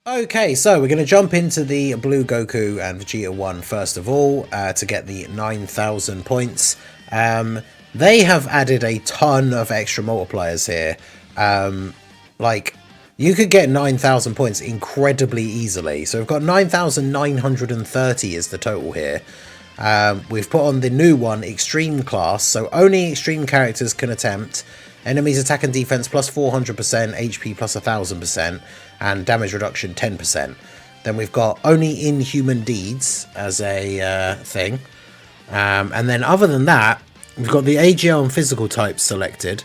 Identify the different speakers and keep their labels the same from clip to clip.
Speaker 1: Okay, so we're going to jump into the Blue Goku and Vegeta 1 first of all to get the 9,000 points. They have added a ton of extra multipliers here. Like, you could get 9,000 points incredibly easily. So we've got 9,930 is the total here. We've put on the new one, Extreme Class, so only extreme characters can attempt. Enemies attack and defense plus 400%, HP plus 1000%, and damage reduction 10%. Then we've got only Inhuman Deeds as a thing. And then other than that, we've got the AGL and physical types selected.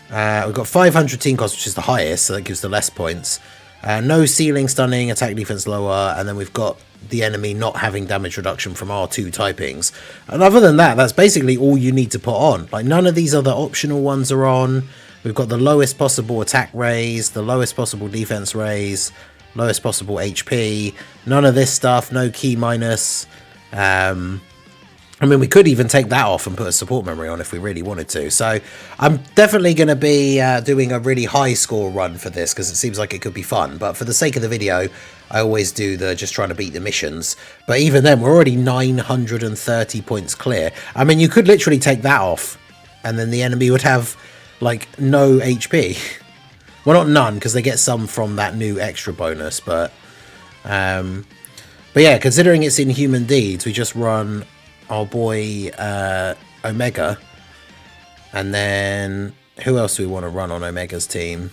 Speaker 1: We've got 500 team cost, which is the highest, so that gives the less points. No ceiling, stunning, attack defense lower, and then we've got the enemy not having damage reduction from R2 typings. And other than that, that's basically all you need to put on. Like, none of these other optional ones are on. We've got the lowest possible attack raise, the lowest possible defense raise, lowest possible HP, none of this stuff, no key minus. I mean, we could even take that off and put a support memory on if we really wanted to. So I'm definitely going to be doing a really high score run for this because it seems like it could be fun. But for the sake of the video, I always do the just trying to beat the missions. But even then, we're already 930 points clear. I mean, you could literally take that off and then the enemy would have, like, no HP. Well, not none, because they get some from that new extra bonus. But yeah, considering it's Inhuman Deeds, we just run our boy Omega, and then who else do we want to run on Omega's team?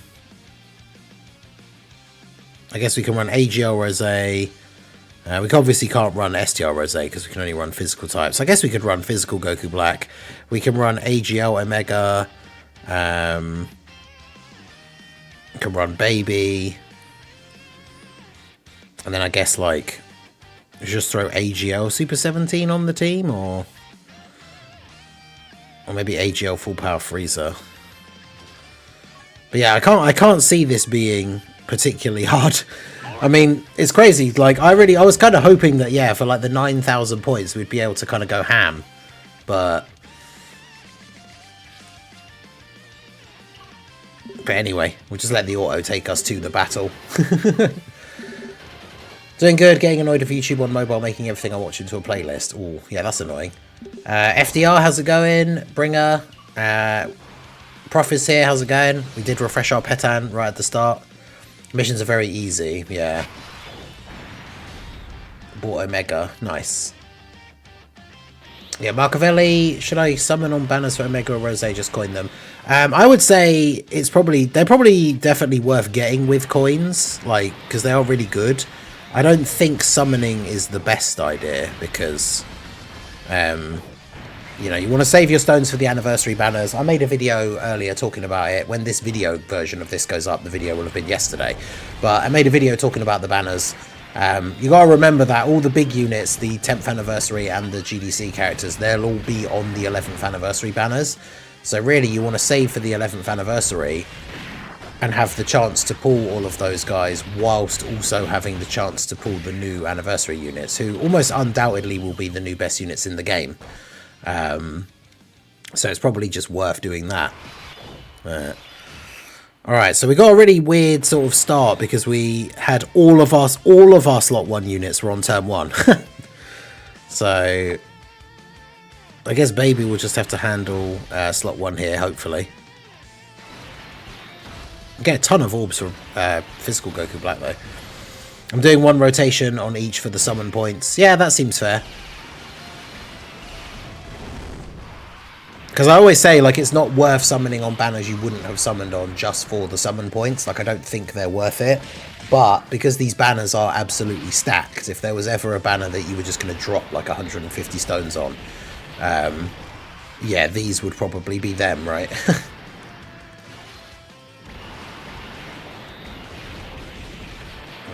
Speaker 1: I guess we can run AGL Rose. We obviously can't run STR Rose because we can only run physical types. I guess we could run physical Goku Black. We can run AGL Omega. We can run Baby, and then I guess, like, just throw AGL Super 17 on the team, or maybe AGL Full Power Frieza. But yeah, I can't see this being particularly hard. I mean, it's crazy. Like, I was kind of hoping that, yeah, for like the 9,000 points, we'd be able to kind of go ham. But anyway, we'll just let the auto take us to the battle. Doing good, getting annoyed with YouTube on mobile, making everything I watch into a playlist. Oh, yeah, that's annoying. FDR, how's it going? Bringer. Prof is here, how's it going? We did refresh our Petan right at the start. Missions are very easy, yeah. Bought Omega, nice. Yeah, Marcavelli, should I summon on banners for Omega or Rose? Just coin them. I would say they're probably definitely worth getting with coins, like, because they are really good. I don't think summoning is the best idea because, you know, you want to save your stones for the anniversary banners. I made a video earlier talking about it. When this video version of this goes up, the video will have been yesterday. But I made a video talking about the banners. You got to remember that all the big units, the 10th anniversary and the GDC characters, they'll all be on the 11th anniversary banners. So really, you want to save for the 11th anniversary and have the chance to pull all of those guys whilst also having the chance to pull the new anniversary units, who almost undoubtedly will be the new best units in the game. So it's probably just worth doing that. Alright, so we got a really weird sort of start because we had all of our slot 1 units were on turn 1. So I guess Baby will just have to handle slot 1 here, hopefully. Get a ton of orbs from physical Goku Black, though. I'm doing 1 rotation on each for the summon points. Yeah, that seems fair. Because I always say, like, it's not worth summoning on banners you wouldn't have summoned on just for the summon points. Like, I don't think they're worth it. But because these banners are absolutely stacked, if there was ever a banner that you were just going to drop, like, 150 stones on, yeah, these would probably be them, right?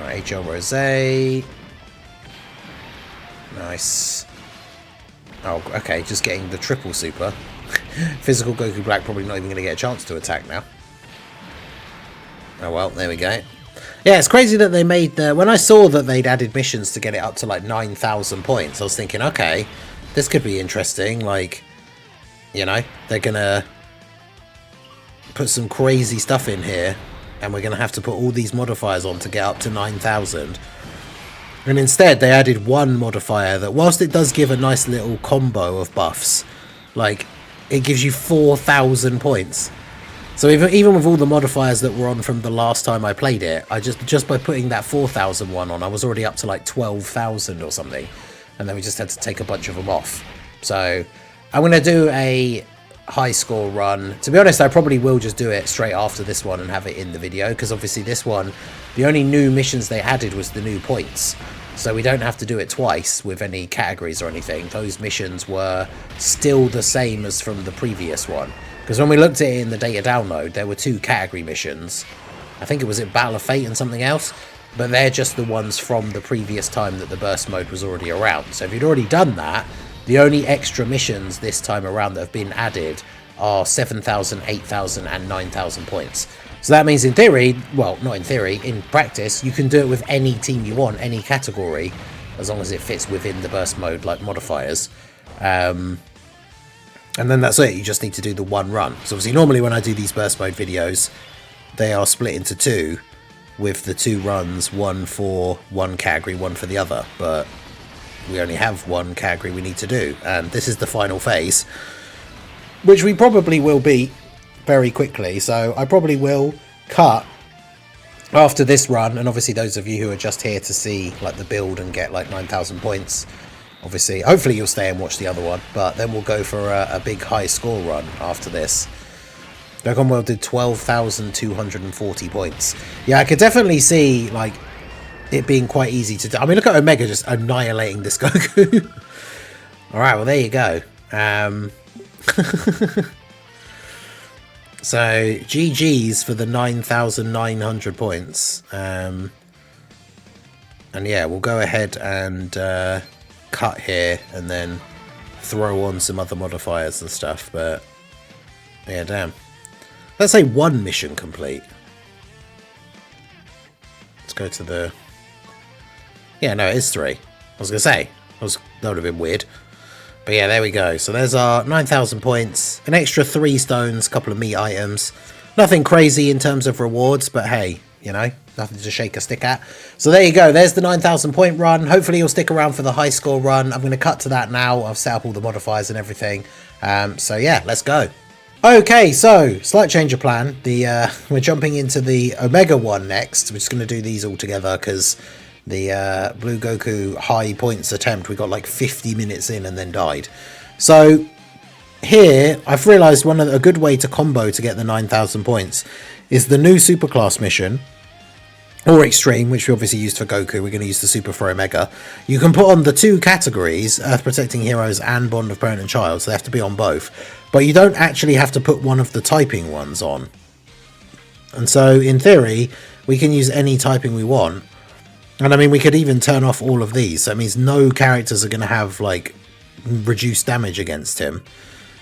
Speaker 1: Alright, HL Rose. Nice. Oh, okay, just getting the triple super. Physical Goku Black probably not even going to get a chance to attack now. Oh well, there we go. Yeah, it's crazy that they made the... When I saw that they'd added missions to get it up to like 9,000 points, I was thinking, okay, this could be interesting. Like, you know, they're going to put some crazy stuff in here. and we're going to have to put all these modifiers on to get up to 9,000. And instead, they added one modifier that, whilst it does give a nice little combo of buffs, like, it gives you 4,000 points. So even with all the modifiers that were on from the last time I played it, I just by putting that 4,000 one on, I was already up to like 12,000 or something. And then we just had to take a bunch of them off. So I'm going to do a high score run. To be honest, I probably will just do it straight after this one and have it in the video, because obviously this one, the only new missions they added was the new points. So we don't have to do it twice with any categories or anything. Those missions were still the same as from the previous one. Because when we looked at it in the data download, there were 2 category missions. I think it was Battle of Fate and something else. But they're just the ones from the previous time that the burst mode was already around. So if you'd already done that, the only extra missions this time around that have been added are 7,000, 8,000 and 9,000 points. So that means in theory, well, not in theory, in practice, you can do it with any team you want, any category, as long as it fits within the burst mode, like modifiers. And then that's it, you just need to do the one run. So obviously normally when I do these burst mode videos, they are split into 2, with the 2 runs, one for one category, one for the other. But we only have one category we need to do, and this is the final phase, which we probably will beat very quickly. So I probably will cut after this run, and obviously those of you who are just here to see like the build and get like 9,000 points, obviously hopefully you'll stay and watch the other one, but then we'll go for a big high score run after this. Dokkan World did 12,240 points. Yeah, I could definitely see like it being quite easy to do. I mean, look at Omega just annihilating this Goku. Alright, well there you go. So GG's for the 9,900 points. And yeah, we'll go ahead and cut here and then throw on some other modifiers and stuff. But yeah, damn. Let's say 1 mission complete. Let's go to the... Yeah, no, it is 3. I was going to say, that would have been weird. But yeah, there we go. So there's our 9,000 points, an extra 3 stones, a couple of meat items. Nothing crazy in terms of rewards, but hey, you know, nothing to shake a stick at. So there you go. There's the 9,000 point run. Hopefully you'll stick around for the high score run. I'm going to cut to that now. I've set up all the modifiers and everything. So yeah, let's go. Okay, so slight change of plan. We're jumping into the Omega one next. We're just going to do these all together because the Blue Goku high points attempt, we got like 50 minutes in and then died. So here, I've realised a good way to combo to get the 9,000 points is the new Superclass mission, or Extreme, which we obviously used for Goku. We're going to use the Super for Omega. You can put on the 2 categories, Earth Protecting Heroes and Bond of Parent and Child, so they have to be on both. But you don't actually have to put one of the typing ones on. And so, in theory, we can use any typing we want. And I mean, we could even turn off all of these. So it means no characters are going to have, like, reduced damage against him.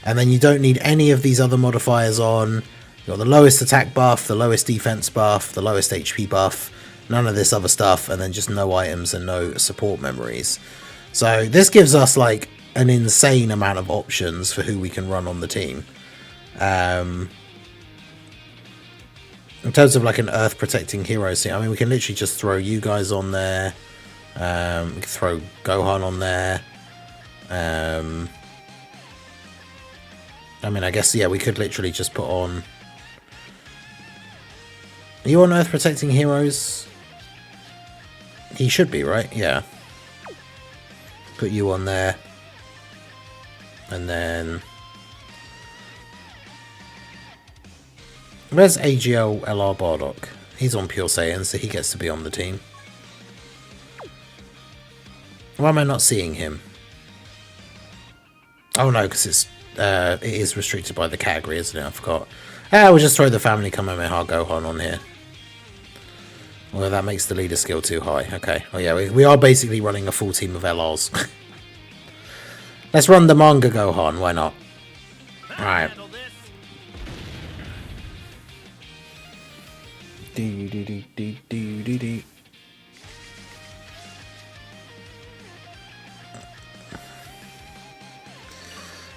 Speaker 1: And then you don't need any of these other modifiers on. You've got the lowest attack buff, the lowest defense buff, the lowest HP buff, none of this other stuff, and then just no items and no support memories. So this gives us, like, an insane amount of options for who we can run on the team. In terms of like an Earth Protecting Hero scene, I mean, we can literally just throw you guys on there. We can throw Gohan on there. I mean, I guess, yeah, we could literally just put on... Are you on Earth Protecting Heroes? He should be, right? Yeah. Put you on there. And then... Where's AGL LR Bardock? He's on Pure Saiyan, so he gets to be on the team. Why am I not seeing him? Oh no, because it is restricted by the category, isn't it? I forgot. We'll just throw the Family Kamehameha Gohan on here. Well, that makes the leader skill too high. Okay. Oh yeah, we are basically running a full team of LRs. Let's run the manga Gohan, why not? Alright. Do do do do do do do. Is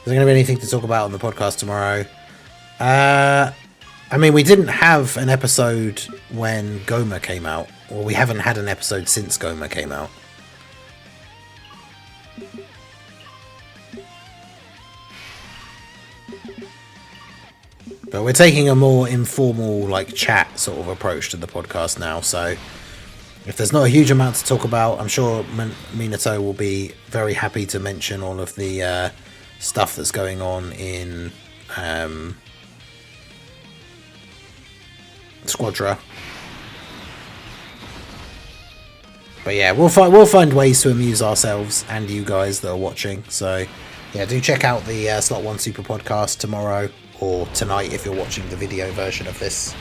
Speaker 1: there going to be anything to talk about on the podcast tomorrow? I mean, we didn't have an episode when Goma came out, or we haven't had an episode since Goma came out. But we're taking a more informal, like, chat sort of approach to the podcast now, so if there's not a huge amount to talk about, I'm sure Minato will be very happy to mention all of the stuff that's going on in Squadra. But yeah, we'll find ways to amuse ourselves and you guys that are watching. So yeah, do check out the Slot 1 Super Podcast tomorrow, or tonight if you're watching the video version of this.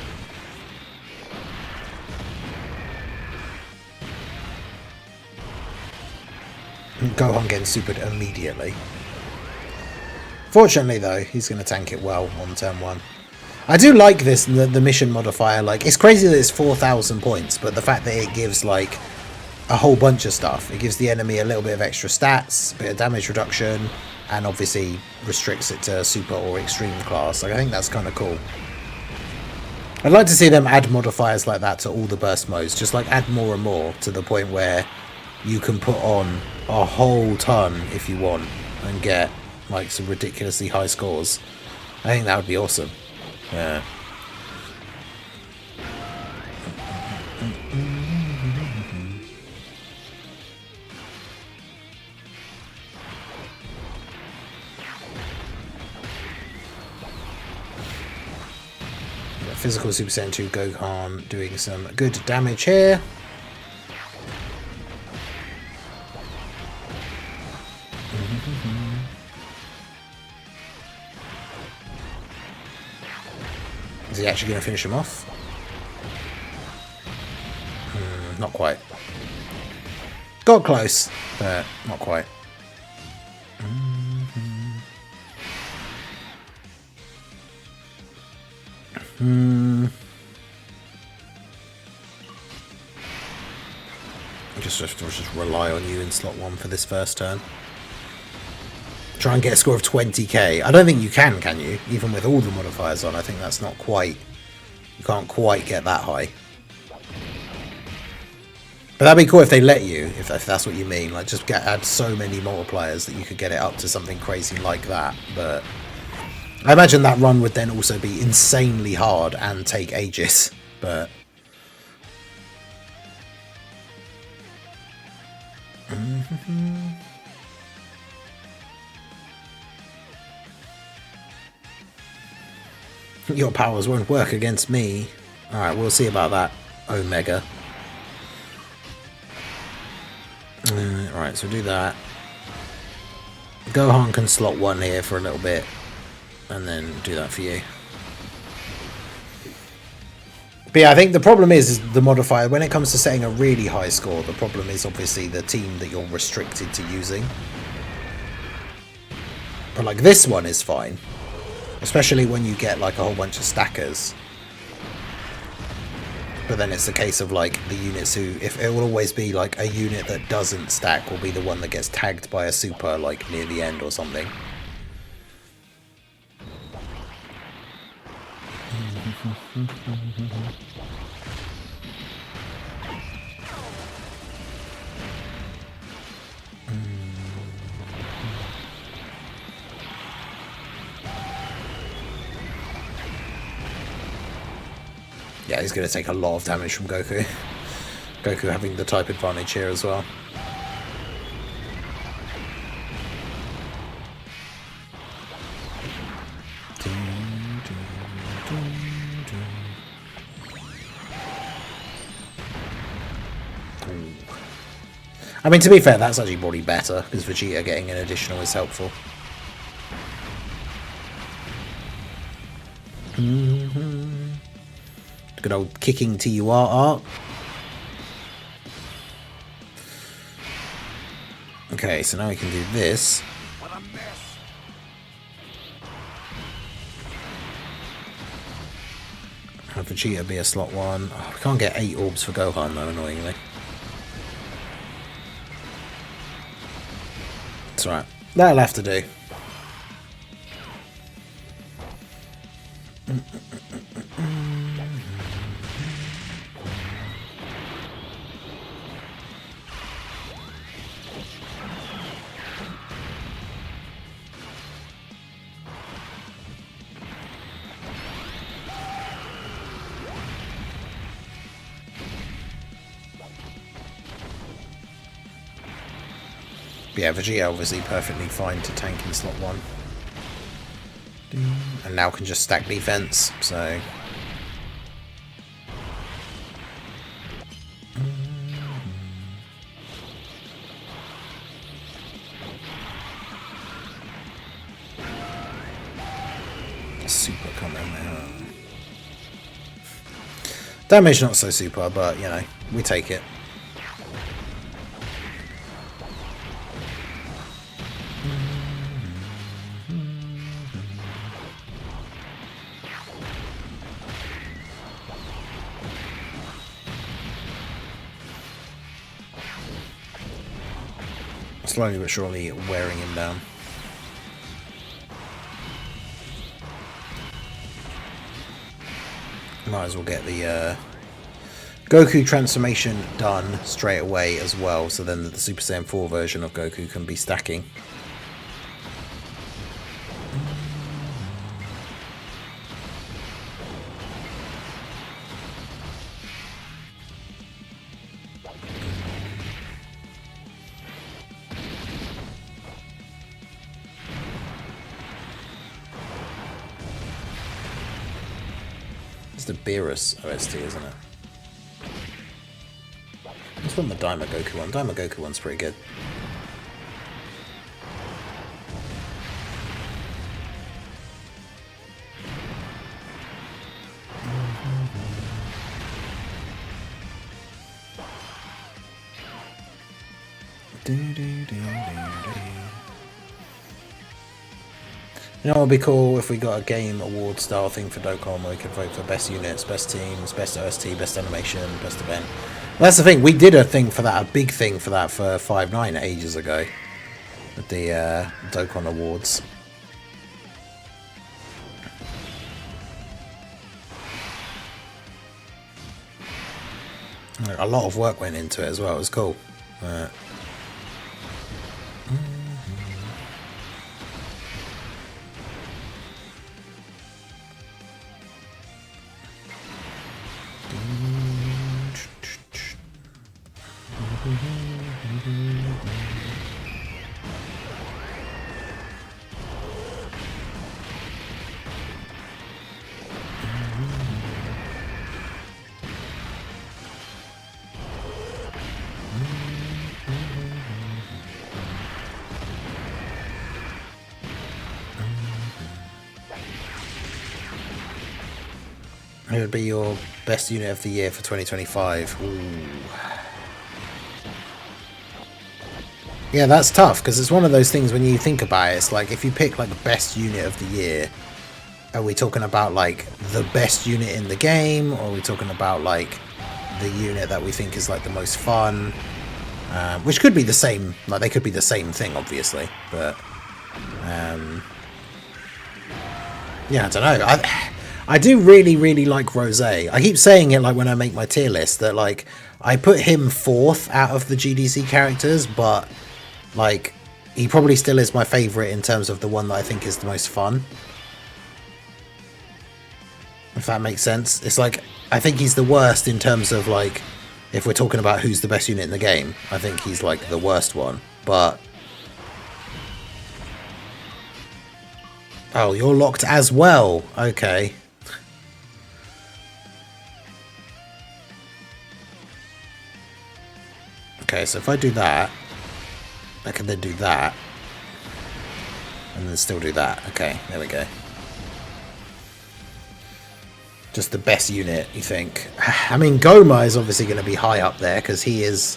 Speaker 1: Gohan getting supered immediately. Fortunately though, he's going to tank it well on turn 1. I do like this, the mission modifier. Like, it's crazy that it's 4,000 points, but the fact that it gives like a whole bunch of stuff. It gives the enemy a little bit of extra stats, a bit of damage reduction, and obviously restricts it to super or extreme class. Like, I think that's kind of cool. I'd like to see them add modifiers like that to all the burst modes. Just like add more and more to the point where you can put on a whole ton if you want and get like some ridiculously high scores. I think that would be awesome. Yeah. Physical Super Saiyan 2 Gohan doing some good damage here. Is he actually going to finish him off? Not quite. Got close, but not quite. Just rely on you in slot 1 for this first turn. Try and get a score of 20k. I don't think you can you? Even with all the modifiers on, I think that's not quite... You can't quite get that high. But that'd be cool if they let you, if that's what you mean. Like, just add so many multipliers that you could get it up to something crazy like that. But I imagine that run would then also be insanely hard and take ages. But... Your powers won't work against me. Alright, we'll see about that, Omega. Right, so do that. Gohan can slot 1 here for a little bit, and then do that for you. But yeah, I think the problem is the modifier. When it comes to setting a really high score, the problem is obviously the team that you're restricted to using. But like this one is fine. Especially when you get like a whole bunch of stackers. But then it's a case of like the units who, if it will always be like a unit that doesn't stack will be the one that gets tagged by a super like near the end or something. Yeah, he's going to take a lot of damage from Goku. Goku having the type advantage here as well. I mean, to be fair, that's actually probably better, because Vegeta getting an additional is helpful. Good old kicking TUR art. Okay, so now we can do this. Have Vegeta be a slot 1. Oh, we can't get 8 orbs for Gohan though, annoyingly. That's right. That'll have to do. But yeah, Vegeta obviously perfectly fine to tank in slot 1. And now can just stack defense, so... Super coming out. Damage not so super, but, you know, we take it. Slowly but surely wearing him down. Might as well get the Goku transformation done straight away as well, so then the Super Saiyan 4 version of Goku can be stacking. It's the Beerus OST, isn't it? Let's run the Daima Goku one. Daima Goku one's pretty good. You know what would be cool if we got a game award style thing for Dokkan where we could vote for best units, best teams, best OST, best animation, best event. Well, that's the thing, we did a thing for that, a big thing for that for 5.9 ages ago. With the Dokkan awards. A lot of work went into it as well, it was cool. It would be your best unit of the year for 2025. Ooh. Yeah, that's tough, because it's one of those things when you think about it, it's like, if you pick, like, the best unit of the year, are we talking about, like, the best unit in the game, or are we talking about, like, the unit that we think is, like, the most fun? Which could be the same, like, they could be the same thing, obviously, but, yeah, I don't know. I do really, really like Rosé. I keep saying it, like, when I make my tier list, that, like, I put him 4th out of the GDC characters, but, like, he probably still is my favourite in terms of the one that I think is the most fun. If that makes sense. It's like, I think he's the worst in terms of, like, if we're talking about who's the best unit in the game, I think he's, like, the worst one. But... oh, you're locked as well. Okay. Okay, so if I do that, I can then do that, and then still do that. Okay, there we go. Just the best unit, you think? I mean, Goma is obviously going to be high up there, because he is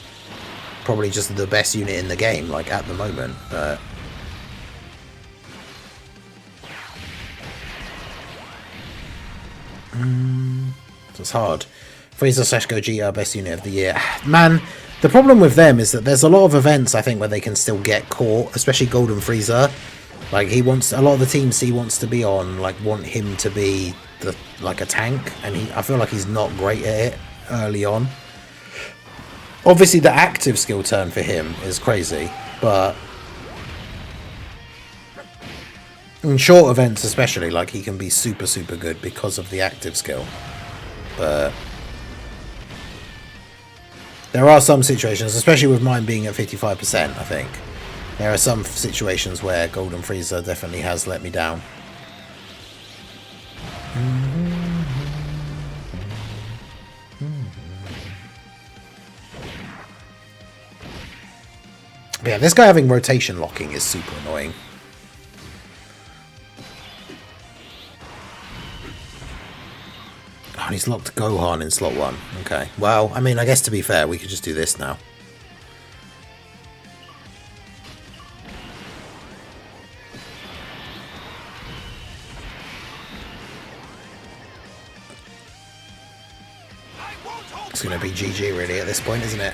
Speaker 1: probably just the best unit in the game, like, at the moment, but... so it's hard. Frieza/Gogeta, best unit of the year. Man... the problem with them is that there's a lot of events, I think, where they can still get caught, especially Golden Frieza. Like, he wants, a lot of the teams he wants to be on, like, want him to be, like, a tank, and I feel like he's not great at it early on. Obviously, the active skill turn for him is crazy, but in short events especially, like, he can be super, super good because of the active skill. But... there are some situations, especially with mine being at 55%, I think, There are some situations where Golden Frieza definitely has let me down. But yeah, this guy having rotation locking is super annoying. Oh, and he's locked Gohan in slot 1. Okay. Well, I mean, I guess to be fair, we could just do this now. It's going to be GG really at this point, isn't it?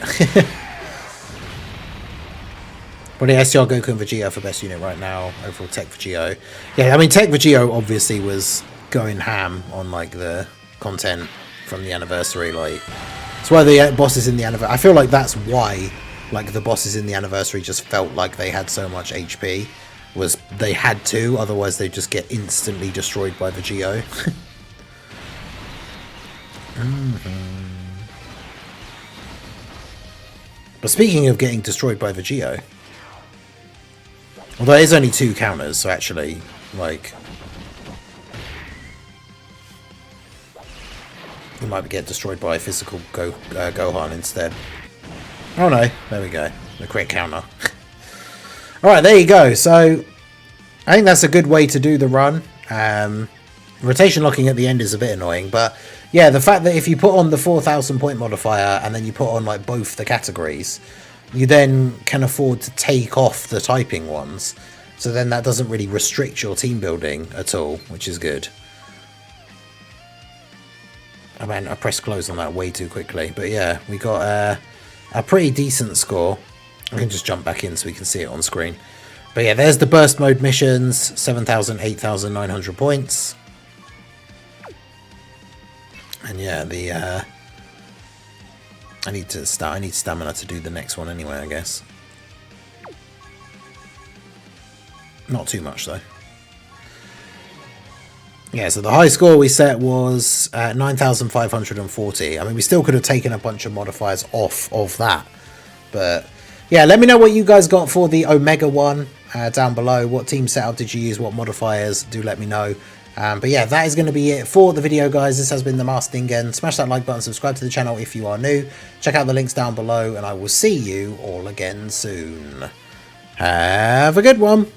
Speaker 1: But yeah, STR, Goku and Vegeta for best unit right now. Overall Tech Vegito. Yeah, I mean, Tech Vegito obviously was going ham on like the content from the anniversary. Like, that's why the bosses in the anniversary. I feel like that's why like the bosses in the anniversary just felt like they had so much HP. Was they had to, otherwise they just get instantly destroyed by Vegito. But speaking of getting destroyed by Vegito, although there's only 2 counters, so actually, like, you might get destroyed by physical Gohan instead. Oh no, there we go. The quick counter. Alright, there you go. So, I think that's a good way to do the run. Rotation locking at the end is a bit annoying, but yeah, the fact that if you put on the 4,000 point modifier and then you put on like both the categories, you then can afford to take off the typing ones. So then that doesn't really restrict your team building at all, which is good. I mean, I pressed close on that way too quickly, but yeah, we got a pretty decent score. I can just jump back in so we can see it on screen. But yeah, there's the burst mode missions, 7,000, 8,900 points. And yeah, the I need stamina to do the next one anyway, I guess. Not too much though. Yeah, so the high score we set was 9,540. I mean, we still could have taken a bunch of modifiers off of that. But yeah, let me know what you guys got for the Omega one down below. What team setup did you use? What modifiers? Do let me know. But yeah, that is going to be it for the video, guys. This has been the Master Ningen. Smash that like button, subscribe to the channel if you are new. Check out the links down below, and I will see you all again soon. Have a good one.